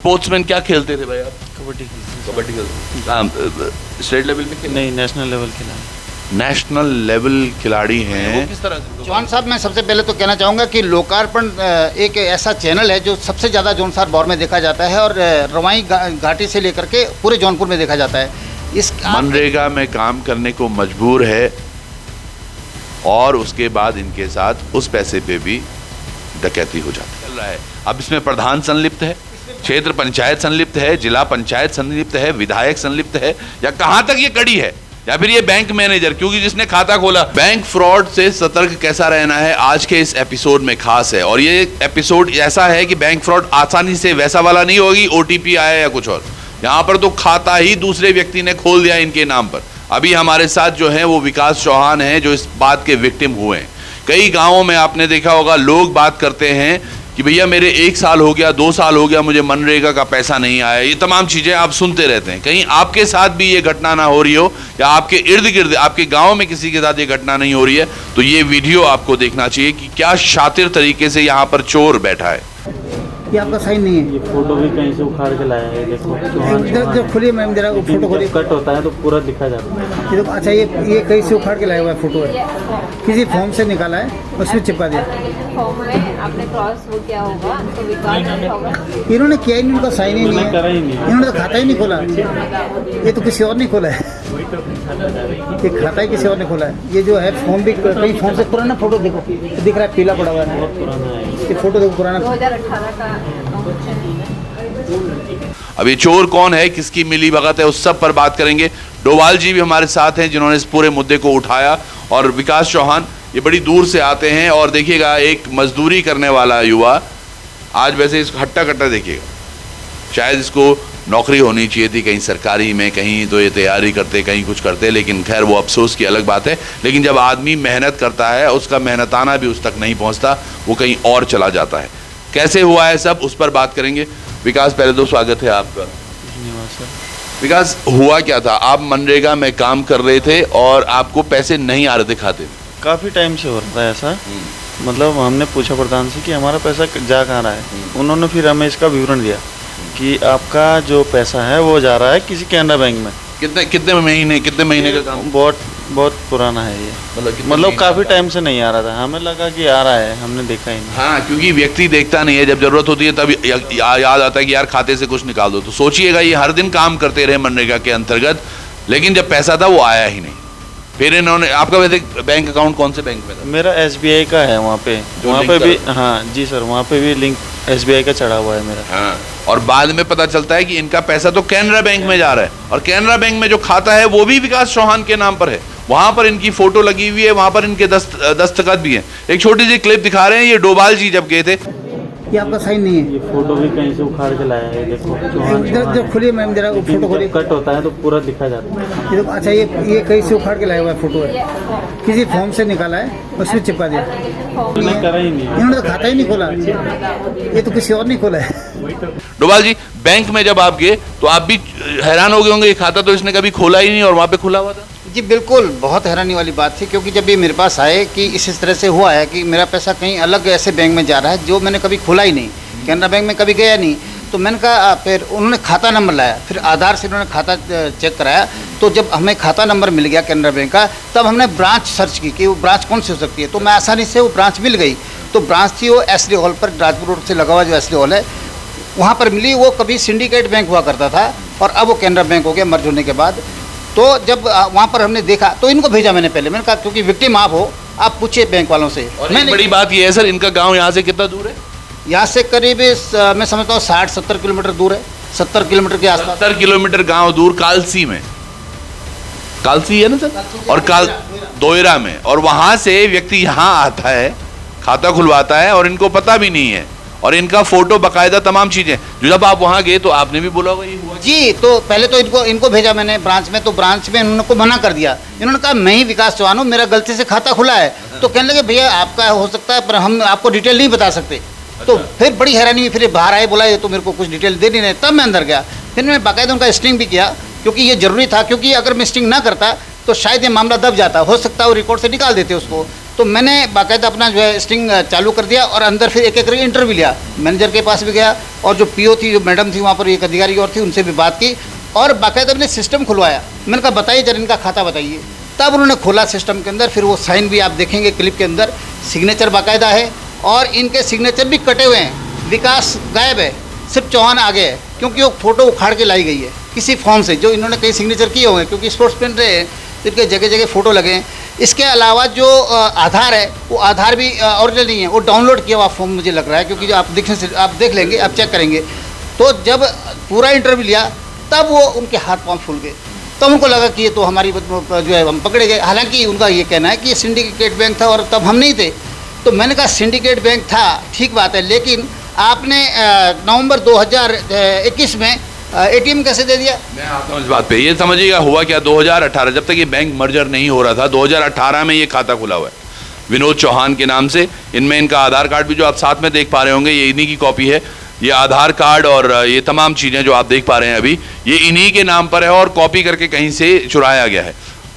Sportsman क्या खेलते थे भाई आप? कबड्डी खेलते कबड्डी खेलते स्टेट लेवल में खेले? नहीं, नेशनल लेवल खेला। नेशनल लेवल खिलाड़ी हैं। किस तरह से? चौहान साहब, मैं सबसे पहले तो कहना चाहूँगा कि लोकार्पण एक ऐसा चैनल है जो सबसे ज़्यादा जौनसार भौर में देखा जाता है और रवाई घाटी से लेकर के पूरे जौनपुर में देखा जाता है। इस मनरेगा में काम करने को मजबूर है और उसके बाद इनके साथ उस पैसे पे भी डकैती हो जाती है। चल रहा है। अब इसमें प्रधान संलिप्त है, क्षेत्र पंचायत संलिप्त है, जिला पंचायत संलिप्त है, विधायक संलिप्त है, या कहां तक ये कड़ी है, या फिर ये बैंक मैनेजर, क्योंकि जिसने खाता खोला। बैंक फ्रॉड से सतर्क कैसा रहना है आज के इस एपिसोड में खास है। और ये एपिसोड ऐसा है कि बैंक फ्रॉड आसानी से वैसा वाला नहीं होगी ओटीपी आया या कुछ और। यहाँ पर तो खाता ही दूसरे व्यक्ति ने खोल दिया इनके नाम पर। अभी हमारे साथ जो है वो विकास चौहान हैं जो इस बात के विक्टिम हुए हैं। कई गाँवों में आपने देखा होगा लोग बात करते हैं कि भैया मेरे 1 साल हो गया, 2 साल हो गया, मुझे मनरेगा का पैसा नहीं आया। ये तमाम चीज़ें आप सुनते रहते हैं। कहीं आपके साथ भी ये घटना ना हो रही हो या आपके इर्द गिर्द आपके गांव में किसी के साथ ये घटना नहीं हो रही है तो ये वीडियो आपको देखना चाहिए कि क्या शातिर तरीके से यहाँ पर चोर बैठा है। ये आपका साइन नहीं है। ये फोटो भी कहीं से उखाड़ के लाया है, देखो। जब खुली मैम जरा फोटो खोलिए। कट होता है तो पूरा दिखा जाता है। ये तो अच्छा, ये कहीं से उखाड़ के लाया हुआ फोटो है, किसी फॉर्म से निकाला है, उसमें चिपका दिया। फॉर्म में आपने क्रॉस वो किया होगा तो विकास होगा। इन्होंने किया ही नहीं, उनका साइन ही नहीं करा ही है। नहीं। इन्होंने तो खाता ही नहीं खोला। ये तो किसी और ने खोला है, ये खाता ही किसी और ने खोला है। ये जो है फॉर्म भी कई फॉर्म से पुराना फोटो देखो, दिख रहा है पीला पड़ा हुआ है। पुराना है ये फोटो देखो पुराना। 2018 का। अब ये चोर कौन है, किसकी मिली भगत है, उस सब पर बात करेंगे। डोभाल जी भी हमारे साथ हैं जिन्होंने इस पूरे मुद्दे को उठाया, और विकास चौहान ये बड़ी दूर से आते हैं। और देखिएगा एक मजदूरी करने वाला युवा आज वैसे इसको हट्टा कट्टा देखिएगा, शायद इसको नौकरी होनी चाहिए थी कहीं सरकारी में, कहीं तो ये तैयारी करते, कहीं कुछ करते, लेकिन खैर वो अफसोस की अलग बात है। लेकिन जब आदमी मेहनत करता है उसका मेहनताना भी उस तक नहीं पहुंचता, वो कहीं और चला जाता है। कैसे हुआ है सब उस पर बात करेंगे। विकास, पहले तो स्वागत है आपका। धन्यवाद सर। विकास, हुआ क्या था? आप मनरेगा में काम कर रहे थे और आपको पैसे नहीं आ रहे थे खाते में? काफ़ी टाइम से हो रहा है ऐसा। मतलब हमने पूछा प्रधान से कि हमारा पैसा जा कहाँ रहा है। उन्होंने फिर हमें इसका विवरण दिया कि आपका जो पैसा है वो जा रहा है किसी कैनरा बैंक में। कितने महीने का काम? बहुत पुराना है ये। मतलब काफ़ी टाइम से नहीं आ रहा था, हमें लगा कि आ रहा है, हमने देखा ही नहीं। हाँ, क्योंकि व्यक्ति देखता नहीं है, जब जरूरत होती है तब याद आता है कि यार खाते से कुछ निकाल दो। तो सोचिएगा ये हर दिन काम करते रहे मनरेगा के अंतर्गत, लेकिन जब पैसा था वो आया ही नहीं। फिर इन्होंने, आपका वैसे बैंक अकाउंट कौन से बैंक में था? मेरा SBI का है वहाँ पे भी। हाँ जी सर, वहाँ पे भी लिंक SBI का चढ़ा हुआ है मेरा। हाँ, और बाद में पता चलता है कि इनका पैसा तो कैनरा बैंक में जा रहा है, और कैनरा बैंक में जो खाता है वो भी विकास चौहान के नाम पर है। वहां पर इनकी फोटो लगी हुई है, वहां पर इनके दस्तखत भी हैं। एक छोटी सी क्लिप दिखा रहे हैं, ये डोभाल जी जब गए थे। ये आपका साइन नहीं है। ये फोटो भी कहीं से उखाड़ के लाया है, देखो। जब खुली मैम जरा फोटो खोलिए। कट होता है तो पूरा दिखा जाता है। ये तो अच्छा, ये कहीं से उखाड़ के लाया हुआ फोटो है, किसी फॉर्म से निकाला है, उसमें चिपका दिया। करा ही नहीं। इन्होंने तो खाता ही नहीं खोला। ये तो किसी और ने खोला है। डोभाल जी, बैंक में जब आप गए तो आप भी हैरान हो गए होंगे, ये खाता तो इसने कभी खोला ही नहीं और वहाँ पे खुला हुआ था। जी बिल्कुल, बहुत हैरानी वाली बात थी, क्योंकि जब ये मेरे पास आए कि इस तरह से हुआ है कि मेरा पैसा कहीं अलग ऐसे बैंक में जा रहा है जो मैंने कभी खोला ही नहीं, कैनरा बैंक में कभी गया नहीं। तो मैंने कहा, फिर उन्होंने खाता नंबर लाया, फिर आधार से उन्होंने खाता चेक कराया। तो जब हमें खाता नंबर मिल गया कैनरा बैंक का, तब हमने ब्रांच सर्च की कि वो ब्रांच कौन सी हो सकती है। तो मैं आसानी से वो ब्रांच मिल गई। तो ब्रांच थी वो एसडी हॉल पर, राजपुर रोड से लगा हुआ जो एसडी हॉल है वहाँ पर मिली। वो कभी सिंडिकेट बैंक हुआ करता था और अब वो कैनरा बैंक हो गया मर्ज होने के बाद। तो जब वहाँ पर हमने देखा तो इनको भेजा मैंने पहले, मैंने कहा क्योंकि विक्टिम आप हो, आप पूछिए बैंक वालों से। और एक बड़ी बात ये है सर, इनका गांव यहाँ से कितना दूर है? यहाँ से करीब मैं समझता हूँ 60-70 किलोमीटर दूर है, 70 किलोमीटर के आसपास। 70 किलोमीटर गांव दूर, कालसी में। कालसी है ना सर? और दोयरा में। और वहां से व्यक्ति यहाँ आता है, खाता खुलवाता है, और इनको पता भी नहीं है, और इनका फोटो बकायदा तमाम चीजें। जो जब आप वहां गए तो आपने भी बोला होगा ये हुआ जी। तो पहले तो इनको भेजा मैंने ब्रांच में, तो ब्रांच में इन्होंने को मना कर दिया। इन्होंने कहा मैं ही विकास चौहान हूँ, मेरा गलती से खाता खुला है। तो कहने लगे भैया आपका हो सकता है पर हम आपको डिटेल नहीं बता सकते। तो फिर बड़ी हैरानी हुई, फिर बाहर आए, बोला ये तो मेरे को कुछ डिटेल दे नहीं रहे। तब मैं अंदर गया, फिर मैंने बाकायदा उनका स्टिंग भी किया, क्योंकि ये जरूरी था। क्योंकि अगर मैं स्टिंग ना करता तो शायद ये मामला दब जाता, हो सकता है वो रिकॉर्ड से निकाल देते उसको। तो मैंने बाकायदा अपना जो है स्टिंग चालू कर दिया और अंदर फिर एक एक करके इंटरव्यू लिया। मैनेजर के पास भी गया और जो पीओ थी, जो मैडम थी वहाँ पर, एक अधिकारी और थी, उनसे भी बात की और बाकायदा मैंने सिस्टम खुलवाया। मैंने कहा बताइए जरा इनका खाता बताइए। तब उन्होंने खोला सिस्टम के अंदर, फिर वो साइन भी आप देखेंगे क्लिप के अंदर, सिग्नेचर बाकायदा है और इनके सिग्नेचर भी कटे हुए हैं। विकास गायब है, सिर्फ चौहान आगे है, क्योंकि वो फ़ोटो उखाड़ के लाई गई है किसी फॉर्म से, जो इन्होंने कई सिग्नेचर किए हुए हैं, क्योंकि स्पोर्ट्स पहन रहे हैं तो इनके जगह जगह फ़ोटो लगे हैं। इसके अलावा जो आधार है, वो आधार भी ओरिजिनल नहीं है, वो डाउनलोड किया हुआ फॉर्म मुझे लग रहा है, क्योंकि जो आप देख लेंगे, आप चेक करेंगे। तो जब पूरा इंटरव्यू लिया तब वो उनके हाथ पाँव फूल गए, तब उनको लगा कि ये तो हमारी जो है हम पकड़े गए। हालांकि उनका ये कहना है कि ये सिंडिकेट बैंक था और तब हम नहीं थे। तो मैंने कहा सिंडिकेट बैंक था, ठीक बात है, लेकिन आपने नवंबर 2021 में एटीएम कैसे दे दिया? मैं आता हूँ इस बात पे। ये समझिएगा हुआ क्या, 2018 जब तक ये बैंक मर्जर नहीं हो रहा था, 2018 में ये खाता खुला हुआ है विनोद चौहान के नाम से। इनमें इनका आधार कार्ड भी जो आप साथ में देख पा रहे होंगे, ये इन्हीं की कॉपी है। ये आधार कार्ड और ये तमाम चीज़ें जो आप देख पा रहे हैं अभी, ये इन्हीं के नाम पर है और कॉपी करके कहीं से चुराया गया है।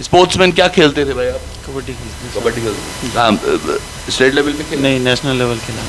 स्पोर्ट्समैन क्या खेलते थे भाई आप? कबड्डी खेलते कबड्डी खेलते, स्टेट लेवल पे? नहीं, नेशनल लेवल खेला।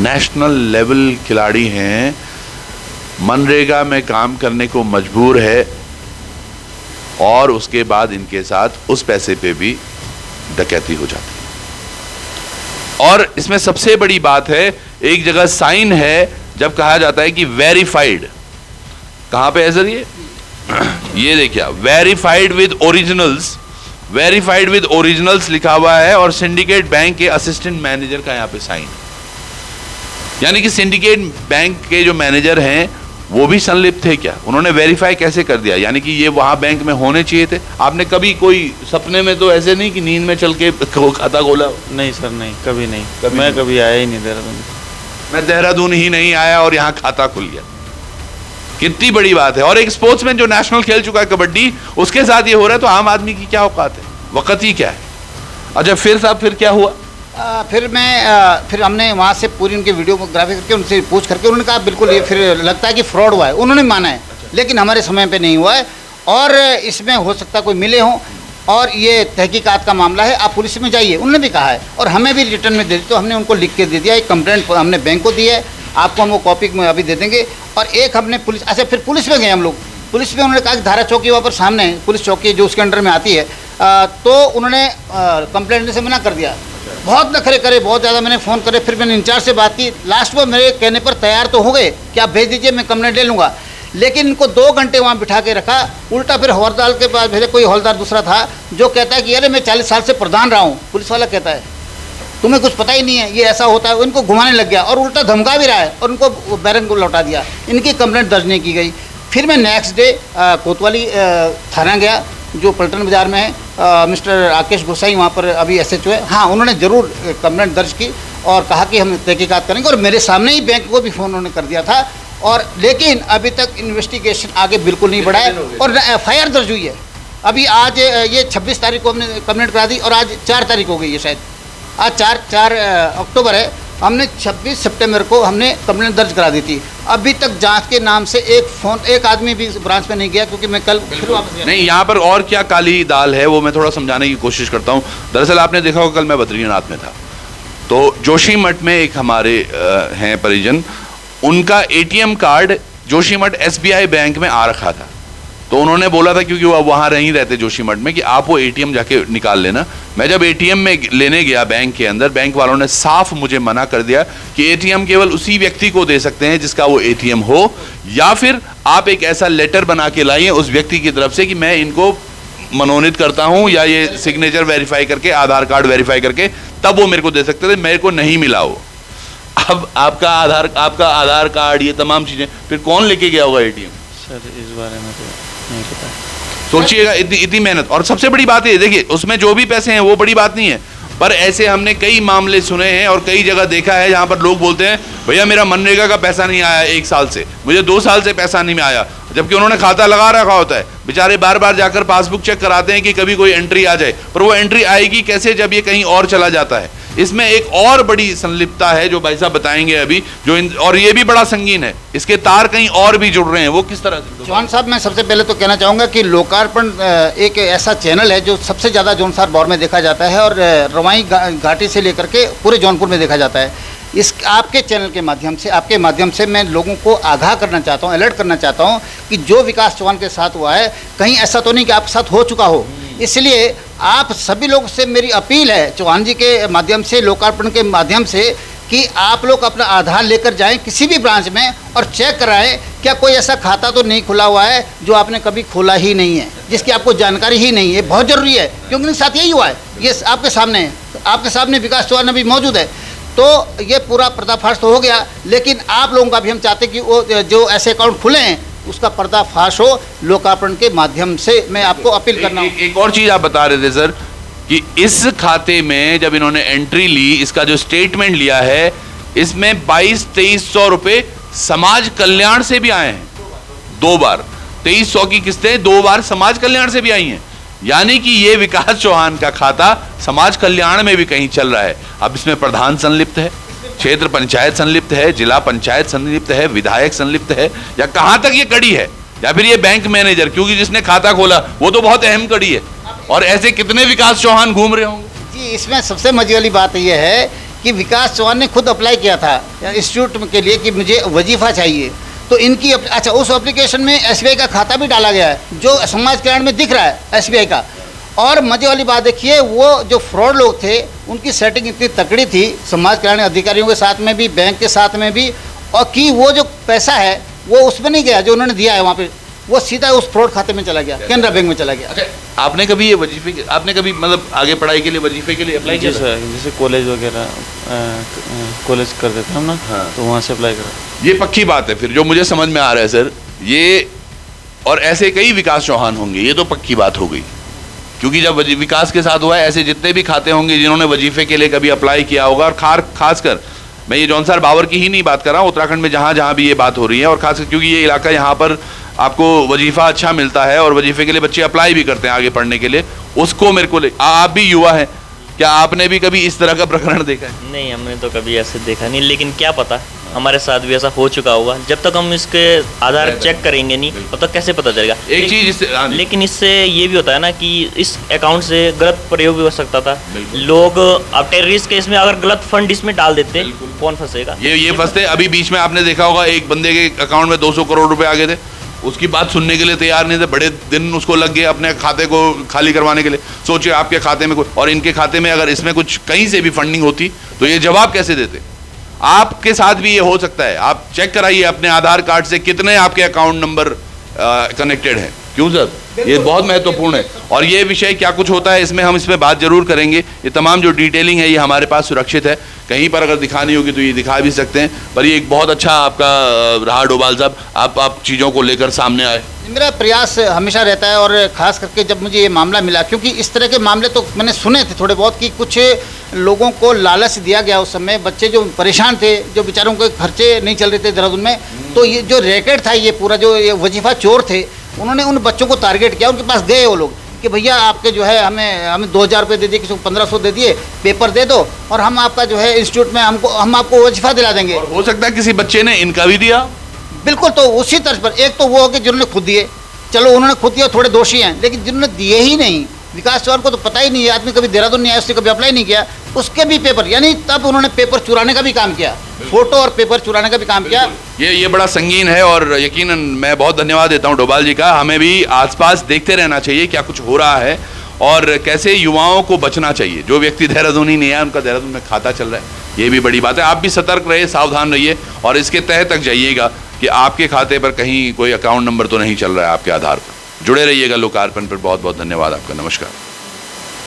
नेशनल लेवल खिलाड़ी हैं, मनरेगा में काम करने को मजबूर है और उसके बाद इनके साथ उस पैसे पे भी डकैती हो जाती है। और इसमें सबसे बड़ी बात है, एक जगह साइन है जब कहा जाता है कि वेरीफाइड, कहां पे है सर ये देखिए, verified with originals, verified with originals लिखा हुआ है और सिंडिकेट बैंक के असिस्टेंट मैनेजर का यहां पे साइन। यानी कि सिंडिकेट बैंक के जो मैनेजर हैं वो भी संलिप्त थे क्या? उन्होंने वेरीफाई कैसे कर दिया? यानी कि ये वहां बैंक में होने चाहिए थे। आपने कभी कोई सपने में तो ऐसे नहीं कि नींद में चल के खाता खोला? नहीं सर, नहीं, कभी नहीं। मैं कभी आया ही नहीं देहरादून। मैं देहरादून ही नहीं आया और यहाँ खाता खुल गया। कितनी बड़ी बात है। और एक स्पोर्ट्समैन जो नेशनल खेल चुका है कबड्डी, उसके साथ ये हो रहा है, तो आम आदमी की क्या औकात है? वक़्त ही क्या है? अच्छा फिर साहब, फिर क्या हुआ? फिर हमने वहाँ से पूरी उनकी वीडियोग्राफी करके उनसे पूछ करके उन्होंने कहा बिल्कुल ये फिर लगता है कि फ्रॉड हुआ है। उन्होंने माना है, लेकिन हमारे समय पे नहीं हुआ है और इसमें हो सकता है कोई मिले हों और ये तहकीकात का मामला है, आप पुलिस में जाइए, उन्होंने भी कहा है। और हमें भी रिटर्न में दे दी, तो हमने उनको लिख के दे दिया। एक कंप्लेंट हमने बैंक को दी है, आपको हम वो कॉपी में अभी दे देंगे। और एक हमने पुलिस, अच्छा फिर पुलिस में गए हम लोग। पुलिस में उन्होंने कहा कि धारा चौकी वहाँ पर सामने है, पुलिस चौकी जो उसके अंडर में आती है, तो उन्होंने कंप्लेंट देने से मना कर दिया। बहुत नखरे करे, बहुत ज़्यादा मैंने फ़ोन करे, फिर मैंने इंचार्ज से बात की। लास्ट में मेरे कहने पर तैयार तो हो गए कि आप भेज दीजिए, मैं कंप्लेंट ले लूँगा। लेकिन इनको 2 घंटे वहाँ बिठा के रखा। उल्टा फिर हवलदार के पास भेजे, कोई हवलदार दूसरा था जो कहता है कि अरे मैं 40 साल से प्रधान रहा हूँ। पुलिस वाला कहता है तुम्हें कुछ पता ही नहीं है, ये ऐसा होता है। इनको घुमाने लग गया और उल्टा धमका भी रहा है और उनको बैरन को लौटा दिया। इनकी कंप्लेंट दर्ज नहीं की गई। फिर मैं नेक्स्ट डे कोतवाली थाना गया जो पलटन बाज़ार में है। मिस्टर राकेश गोसाई वहाँ पर अभी SHO है। हाँ, उन्होंने ज़रूर कंप्लेंट दर्ज की और कहा कि हम तहकीकात करेंगे और मेरे सामने ही बैंक को भी फ़ोन उन्होंने कर दिया था। और लेकिन अभी तक इन्वेस्टिगेशन आगे बिल्कुल नहीं बढ़ा है और FIR दर्ज हुई है। अभी आज ये 26 तारीख को हमने कंप्लेंट करा दी और आज 4 तारीख हो गई है, शायद आज 4 अक्टूबर है। हमने 26 सितंबर को हमने कंप्लेंट दर्ज करा दी थी। अभी तक जांच के नाम से एक आदमी भी ब्रांच में नहीं गया, क्योंकि मैं कल फिर वापस गया। नहीं, यहाँ पर और क्या काली दाल है वो मैं थोड़ा समझाने की कोशिश करता हूँ। दरअसल आपने देखा होगा, कल मैं बद्रीनाथ में था, तो जोशीमठ में एक हमारे हैं परिजन, उनका ATM card Joshimath SBI bank में आ रखा था। तो उन्होंने बोला था, क्योंकि वो वहाँ नहीं रहते जोशीमठ में, कि आप वो ATM जाके निकाल लेना। मैं जब ATM में लेने गया बैंक के अंदर, बैंक वालों ने साफ मुझे मना कर दिया कि ATM केवल उसी व्यक्ति को दे सकते हैं जिसका वो ATM हो, या फिर आप एक ऐसा लेटर बना के लाइए उस व्यक्ति की तरफ से कि मैं इनको मनोनीत करता हूँ, या ये सिग्नेचर वेरीफाई करके, आधार कार्ड वेरीफाई करके, तब वो मेरे को दे सकते थे। मेरे को नहीं मिला वो। अब आपका आधार कार्ड, ये तमाम चीज़ें फिर कौन लेके गया होगा ATM? सर इस बारे में तो नहीं पता। सोचिएगा, इतनी मेहनत। और सबसे बड़ी बात है, देखिए उसमें जो भी पैसे हैं वो बड़ी बात नहीं है, पर ऐसे हमने कई मामले सुने हैं और कई जगह देखा है जहाँ पर लोग बोलते हैं भैया मेरा मनरेगा का पैसा नहीं आया 1 साल से, मुझे 2 साल से पैसा नहीं आया, जबकि उन्होंने खाता लगा रखा होता है। बेचारे बार बार जाकर पासबुक चेक कराते हैं कि कभी कोई एंट्री आ जाए, पर वो एंट्री आएगी कैसे जब ये कहीं और चला जाता है। इसमें एक और बड़ी संलिप्तता है जो भाई साहब बताएंगे अभी, और ये भी बड़ा संगीन है, इसके तार कहीं और भी जुड़ रहे हैं, वो किस तरह से? चौहान साहब, मैं सबसे पहले तो कहना चाहूँगा कि लोकार्पण एक ऐसा चैनल है जो सबसे ज़्यादा जौनसार भौर में देखा जाता है और रवाई घाटी से लेकर के पूरे जौनपुर में देखा जाता है। इस आपके चैनल के माध्यम से, आपके माध्यम से मैं लोगों को आगाह करना चाहता हूँ, अलर्ट करना चाहता हूँ कि जो विकास चौहान के साथ हुआ है कहीं ऐसा तो नहीं कि आपके साथ हो चुका हो। इसलिए आप सभी लोग से मेरी अपील है चौहान जी के माध्यम से, लोकार्पण के माध्यम से, कि आप लोग अपना आधार लेकर जाएं किसी भी ब्रांच में और चेक कराएं क्या कोई ऐसा खाता तो नहीं खुला हुआ है जो आपने कभी खोला ही नहीं है, जिसकी आपको जानकारी ही नहीं है। बहुत ज़रूरी है, क्योंकि मेरे साथ यही हुआ है, ये आपके सामने है, आपके सामने विकास चौहान अभी मौजूद है। तो ये पूरा पर्दाफाश तो हो गया, लेकिन आप लोगों का भी हम चाहते कि वो जो ऐसे अकाउंट खुले हैं उसका पर्दाफाश हो लोकार्पण के माध्यम से। मैं आपको अपील करना हूँ। एक और चीज़ आप बता रहे थे सर कि इस खाते में जब इन्होंने एंट्री ली, इसका जो स्टेटमेंट लिया है, इसमें 2200-2300 रुपये समाज कल्याण से भी आए हैं। 2 बार 2300 की किस्तें 2 बार समाज कल्याण से भी आई हैं, यानी कि ये विकास चौहान का खाता समाज कल्याण में भी कहीं चल रहा है। अब इसमें प्रधान संलिप्त है, क्षेत्र पंचायत संलिप्त है, जिला पंचायत संलिप्त है, विधायक संलिप्त है, या कहाँ तक ये कड़ी है, या फिर ये बैंक मैनेजर, क्योंकि जिसने खाता खोला वो तो बहुत अहम कड़ी है। और ऐसे कितने विकास चौहान घूम रहे होंगे? जी, इसमें सबसे मजे वाली बात यह है कि विकास चौहान ने खुद अप्लाई किया था इंस्टीट्यूट के लिए कि मुझे वजीफा चाहिए, तो इनकी अच्छा उस एप्लीकेशन में एसबीआई का खाता भी डाला गया है जो समाज कल्याण में दिख रहा है एसबीआई का। और मजे वाली बात देखिए, वो जो फ्रॉड लोग थे उनकी सेटिंग इतनी तकड़ी थी समाज कल्याण अधिकारियों के साथ में भी, बैंक के साथ में भी, और कि वो जो पैसा है वो उसमें नहीं गया जो उन्होंने दिया है वहाँ पे, वो सीधा उस फ्रॉड खाते में चला गया, केनरा बैंक में चला गया। अच्छा, आपने कभी ये वजीफे, आपने कभी मतलब आगे पढ़ाई के लिए वजीफे के लिए अप्लाई किया? जैसे कॉलेज वगैरह कॉलेज कर देते हम ना, हाँ। तो वहाँ से अप्लाई करा। ये पक्की बात है फिर जो मुझे समझ में आ रहा है सर, ये और ऐसे कई विकास चौहान होंगे, ये तो पक्की बात हो गई, क्योंकि जब विकास के साथ हुआ है, ऐसे जितने भी खाते होंगे जिन्होंने वजीफे के लिए कभी अप्लाई किया होगा, और खासकर मैं ये जौनसार बावर की ही नहीं बात कर रहा हूँ, उत्तराखंड में जहाँ जहाँ भी ये बात हो रही है, और खासकर क्योंकि ये इलाका यहाँ पर आपको वजीफा अच्छा मिलता है और वजीफे के लिए बच्चे अप्लाई भी करते हैं आगे पढ़ने के लिए, उसको मेरे को आप भी युवा हैं, क्या आपने भी कभी इस तरह का प्रकरण देखा है? नहीं, हमने तो कभी ऐसे देखा नहीं, लेकिन क्या पता हमारे साथ भी ऐसा हो चुका होगा। जब तक हम इसके आधार चेक करेंगे नहीं, तब तक कैसे पता चलेगा? एक चीज इससे, लेकिन इससे ये भी होता है ना कि इस अकाउंट से गलत प्रयोग भी हो सकता था। लोग अब टेररिस्ट केस में अगर गलत फंड इसमें डाल देते, कौन फंसेगा? ये फंसते। अभी बीच में आपने देखा होगा एक बंदे के अकाउंट में 200 करोड़ रुपए आ गए थे, उसकी बात सुनने के लिए तैयार नहीं थे, बड़े दिन उसको लग गए अपने खाते को खाली करवाने के लिए। सोचिए आपके खाते में और इनके खाते में अगर इसमें कुछ कहीं से भी फंडिंग होती तो ये जवाब कैसे देते? आपके साथ भी ये हो सकता है। आप चेक कराइए अपने आधार कार्ड से कितने आपके अकाउंट नंबर कनेक्टेड हैं। क्यों सर, ये बहुत महत्वपूर्ण है। और ये विषय क्या कुछ होता है इसमें हम इसमें बात जरूर करेंगे। ये तमाम जो डिटेलिंग है ये हमारे पास सुरक्षित है, कहीं पर अगर दिखानी होगी तो ये दिखा भी सकते हैं। पर ये एक बहुत अच्छा आपका रहा डोभाल साहब, आप चीज़ों को लेकर सामने आए। मेरा प्रयास हमेशा रहता है, और ख़ास करके जब मुझे ये मामला मिला, क्योंकि इस तरह के मामले तो मैंने सुने थे थोड़े बहुत कि कुछ लोगों को लालच दिया गया उस समय, बच्चे जो परेशान थे, जो बेचारों के खर्चे नहीं चल रहे थे देहरादून में, तो ये जो रैकेट था, ये पूरा जो ये वजीफा चोर थे, उन्होंने उन बच्चों को टारगेट किया। उनके पास गए वो लोग कि भैया आपके जो है हमें 2000 रुपये दे दिए, किसी को 1500 दे दिए, पेपर दे दो और हम आपका जो है इंस्टीट्यूट में हम आपको वजीफा दिला देंगे। और हो सकता है किसी बच्चे ने इनका भी दिया। बिल्कुल, तो उसी तर्ज पर एक तो वो हो कि जिन्होंने खुद दिए, चलो उन्होंने खुद दिया, थोड़े दोषी हैं, लेकिन जिन्होंने दिए ही नहीं, विकास चौहान को तो पता ही नहीं है, आदमी कभी देहरादून नहीं आया, उसने कभी अप्लाई नहीं किया, उसके भी पेपर, यानी तब उन्होंने पेपर चुराने का भी काम किया, फोटो और पेपर चुराने का भी काम किया। ये बड़ा संगीन है और यकीनन मैं बहुत धन्यवाद देता हूँ डोभाल जी का। हमें भी आसपास देखते रहना चाहिए क्या कुछ हो रहा है और कैसे युवाओं को बचना चाहिए। जो व्यक्ति देहरादून ही नहीं है, उनका देहरादून में खाता चल रहा है, ये भी बड़ी बात है। आप भी सतर्क रहिए, सावधान रहिए और इसके तह तक जाइएगा कि आपके खाते पर कहीं कोई अकाउंट नंबर तो नहीं चल रहा है आपके आधार पर। जुड़े रहिएगा लोकार्पण पर। बहुत बहुत धन्यवाद आपका। नमस्कार।